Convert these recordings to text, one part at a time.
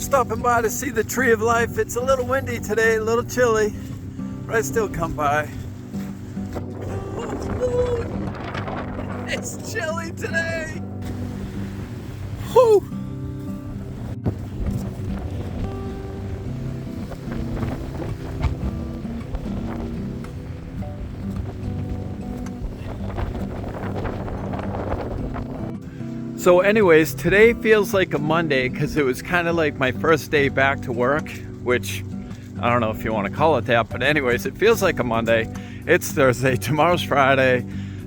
Stopping by to see the tree of life. It's a little windy today, a little chilly, but I still come by. It's chilly today. Whew. So anyways, today feels like a Monday because it was kind of like my first day back to work, which I don't know if you want to call it that, but anyways, it feels like a Monday. It's Thursday, tomorrow's Friday.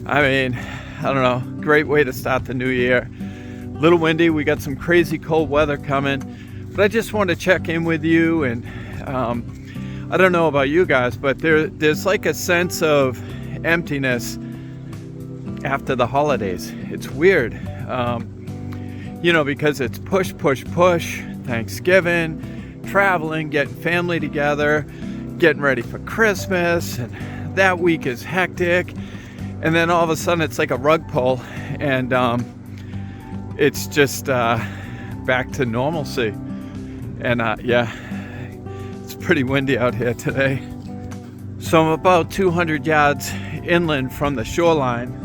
I mean, I don't know, great way to start the new year. A little windy, we got some crazy cold weather coming, but I just want to check in with you. And I don't know about you guys, but there's like a sense of emptiness after the holidays. It's weird. Because it's push, Thanksgiving, traveling, getting family together, getting ready for Christmas, and that week is hectic. And then all of a sudden it's like a rug pull, and it's just back to normalcy. And it's pretty windy out here today. So I'm about 200 yards inland from the shoreline.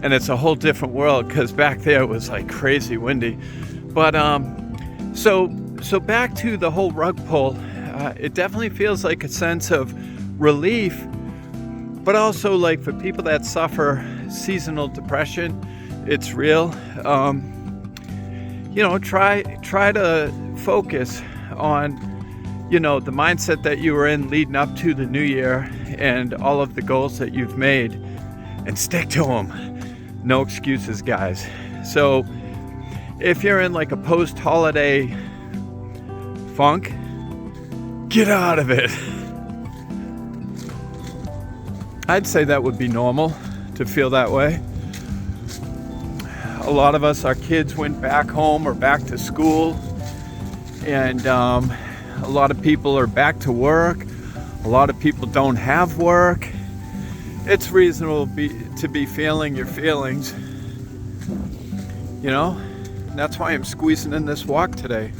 And it's a whole different world because back there it was like crazy windy. But so back to the whole rug pull, it definitely feels like a sense of relief, but also like for people that suffer seasonal depression, it's real. Try to focus on, the mindset that you were in leading up to the new year and all of the goals that you've made, and stick to them. No excuses, guys. So if you're in like a post-holiday funk, get out of it. I'd say that would be normal to feel that way. A lot of us, our kids went back home or back to school, and a lot of people are back to work. A lot of people don't have work. It's reasonable to be feeling your feelings, and that's why I'm squeezing in this walk today.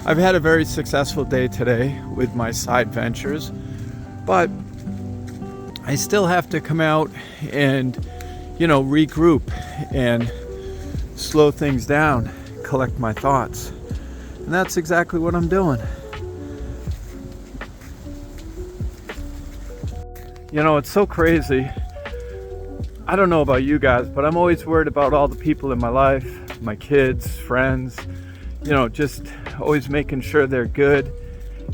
I've had a very successful day today with my side ventures, but I still have to come out and, regroup and slow things down, collect my thoughts. And that's exactly what I'm doing. It's so crazy. I don't know about you guys, but I'm always worried about all the people in my life, my kids, friends, just always making sure they're good.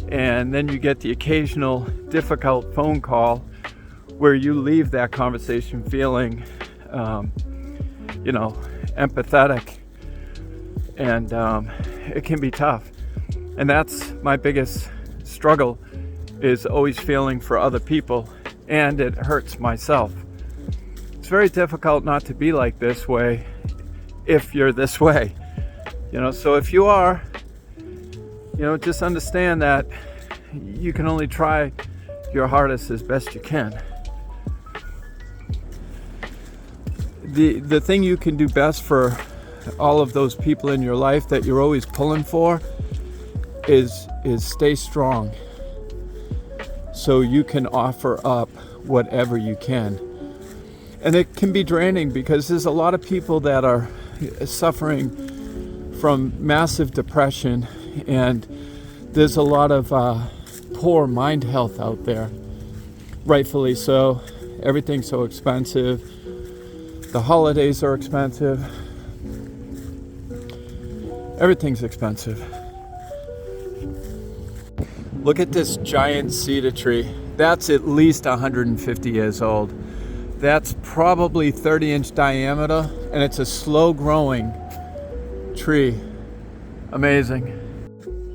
And then you get the occasional difficult phone call where you leave that conversation feeling, empathetic. And it can be tough. And that's my biggest struggle, is always feeling for other people. And it hurts myself. It's very difficult not to be like this way if you're this way. So if you are, just understand that you can only try your hardest as best you can. The thing you can do best for all of those people in your life that you're always pulling for is stay strong, so you can offer up whatever you can. And it can be draining because there's a lot of people that are suffering from massive depression, and there's a lot of poor mind health out there, rightfully so. Everything's so expensive. The holidays are expensive. Everything's expensive. Look at this giant cedar tree. That's at least 150 years old. That's probably 30-inch diameter, and it's a slow-growing tree. Amazing.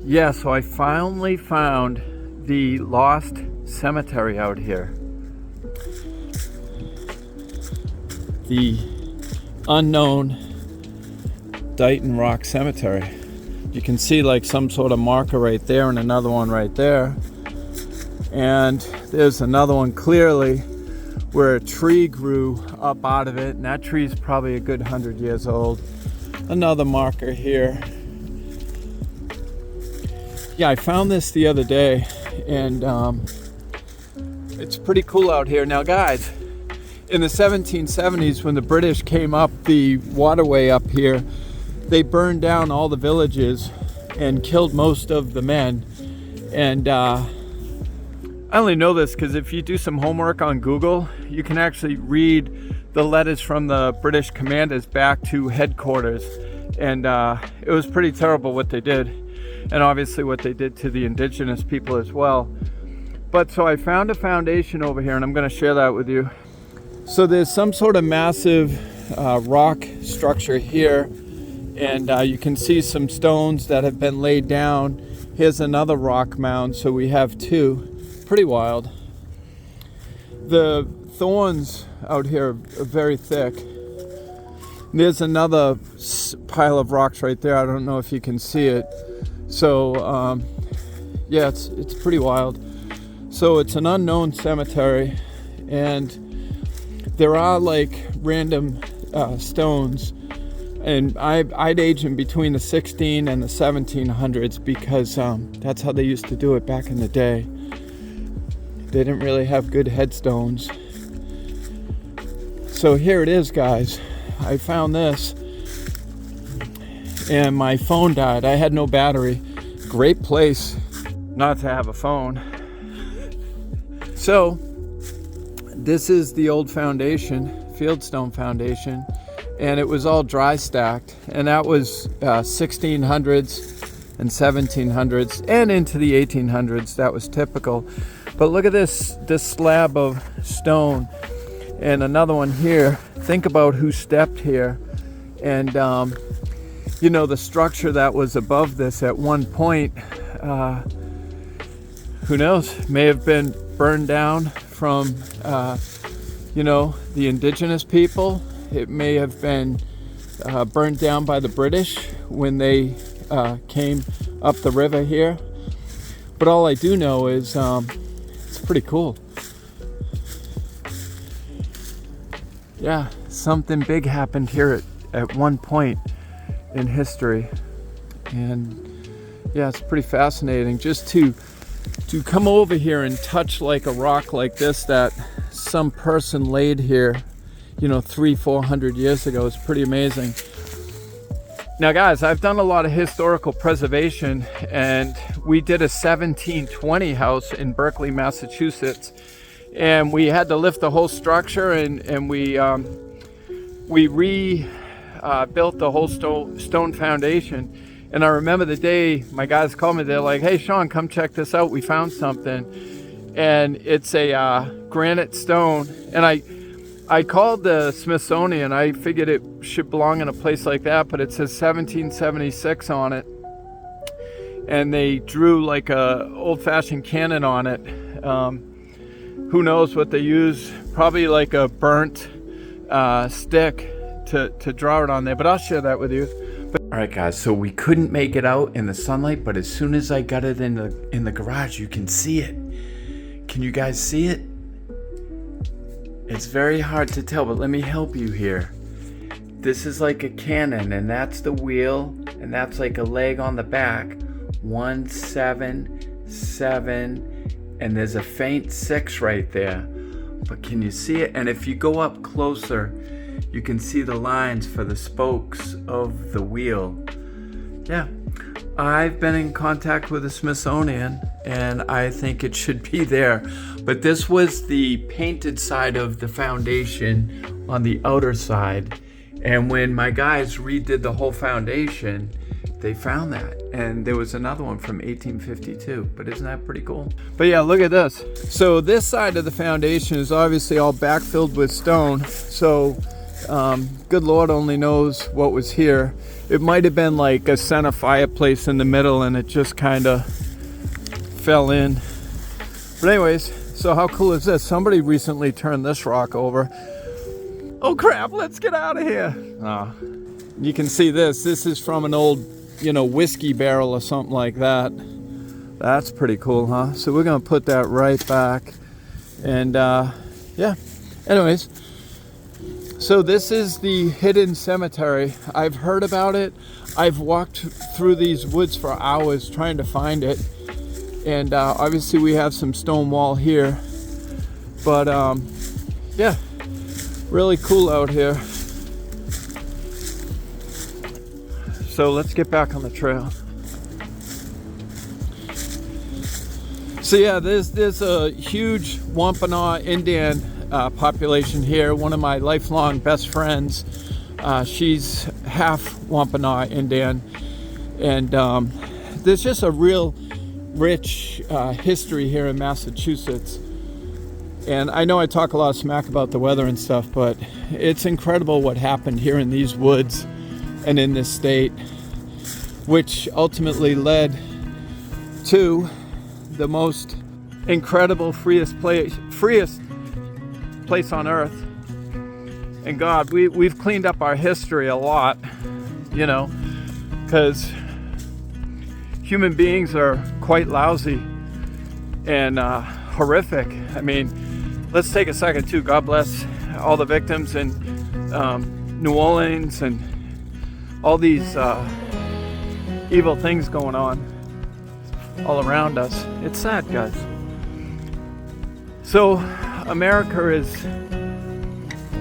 Yeah, so I finally found the lost cemetery out here. The unknown Dighton Rock Cemetery. You can see like some sort of marker right there and another one right there. And there's another one clearly where a tree grew up out of it, and that tree is probably a good 100 years old. Another marker here. Yeah, I found this the other day, and it's pretty cool out here. Now, guys, in the 1770s, when the British came up the waterway up here, they burned down all the villages and killed most of the men. And I only know this because if you do some homework on Google, you can actually read the letters from the British commanders back to headquarters. And it was pretty terrible what they did, and obviously what they did to the indigenous people as well. But so I found a foundation over here, and I'm going to share that with you. So there's some sort of massive rock structure here, and you can see some stones that have been laid down. Here's another rock mound, so we have two. Pretty wild. The thorns out here are very thick. There's another pile of rocks right there. I don't know if you can see it. So yeah, it's pretty wild. So it's an unknown cemetery, and there are like random stones, and I'd age them between the 16 and the 1700s because that's how they used to do it back in the day. They didn't really have good headstones. So here it is, guys. I found this, and my phone died. I had no battery. Great place not to have a phone. So this is the old foundation, Fieldstone Foundation, and it was all dry stacked, and that was 1600s and 1700s and into the 1800s. That was typical. But look at this slab of stone, and another one here. Think about who stepped here, and you know, the structure that was above this at one point, who knows, may have been burned down from you know, the indigenous people. It may have been burned down by the British when they came up the river here. But all I do know is it's pretty cool. Yeah, something big happened here at one point in history. And yeah, it's pretty fascinating just to come over here and touch like a rock like this that some person laid here, you know, 300-400 years ago. It's pretty amazing. Now guys, I've done a lot of historical preservation, and we did a 1720 house in Berkeley, Massachusetts, and we had to lift the whole structure, and we rebuilt the whole stone foundation. And I remember the day my guys called me, they're like, "Hey Sean, come check this out, we found something." And it's a granite stone, and I called the Smithsonian. I figured it should belong in a place like that, but it says 1776 on it, and they drew like a old-fashioned cannon on it. Who knows what they used? Probably like a burnt stick to draw it on there, but I'll share that with you. All right, guys, so we couldn't make it out in the sunlight, but as soon as I got it in the garage, you can see it. Can you guys see it? It's very hard to tell, but let me help you here. This is like a cannon, and that's the wheel, and that's like a leg on the back. 1, 7, 7, and there's a faint 6 right there. But can you see it? And if you go up closer, you can see the lines for the spokes of the wheel. Yeah, I've been in contact with the Smithsonian, and I think it should be there. But this was the painted side of the foundation on the outer side. And when my guys redid the whole foundation, they found that. And there was another one from 1852. But isn't that pretty cool? But yeah, look at this. So this side of the foundation is obviously all backfilled with stone. So good Lord only knows what was here. It might have been like a center fireplace in the middle, and it just kind of fell in. But anyways, so how cool is this? Somebody recently turned this rock over. Oh crap, let's get out of here. You can see this. This is from an old, you know, whiskey barrel or something like that. That's pretty cool, huh? So we're gonna put that right back. And yeah, anyways. So this is the hidden cemetery. I've heard about it. I've walked through these woods for hours trying to find it. And obviously we have some stone wall here. But yeah, really cool out here. So let's get back on the trail. So yeah, there's a huge Wampanoag Indian population here. One of my lifelong best friends, she's half Wampanoag Indian, and there's just a real rich history here in Massachusetts. And I know I talk a lot of smack about the weather and stuff, but it's incredible what happened here in these woods and in this state, which ultimately led to the most incredible, freest place on earth. And God, we've cleaned up our history a lot, you know, because human beings are quite lousy and horrific. I mean, let's take a second too. God bless all the victims in New Orleans and all these evil things going on all around us. It's sad, guys. So America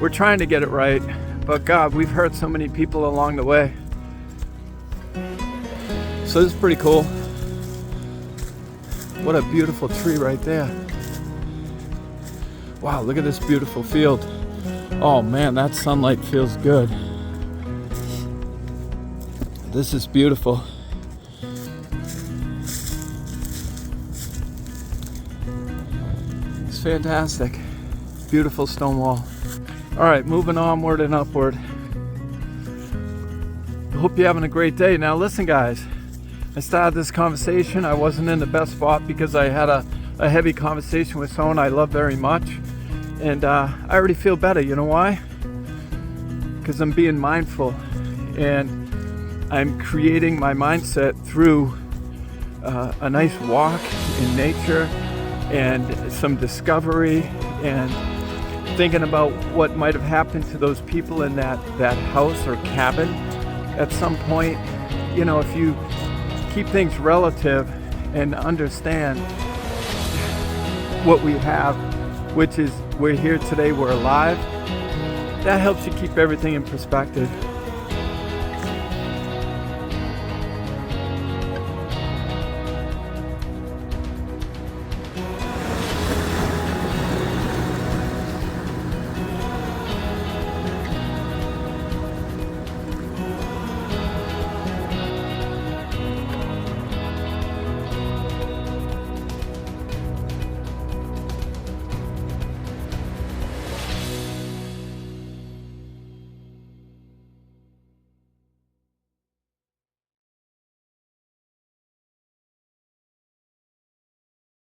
we're trying to get it right, but God, we've hurt so many people along the way. So this is pretty cool. What a beautiful tree right there. Wow, look at this beautiful field. Oh man, that sunlight feels good. This is beautiful. It's fantastic. Beautiful stone wall. All right, moving onward and upward. I hope you're having a great day. Now listen, guys, I started this conversation. I wasn't in the best spot because I had a heavy conversation with someone I love very much. And I already feel better. You know why? Because I'm being mindful and I'm creating my mindset through a nice walk in nature and some discovery and thinking about what might have happened to those people in that house or cabin at some point. You know, if you keep things relative and understand what we have, which is we're here today, we're alive, that helps you keep everything in perspective.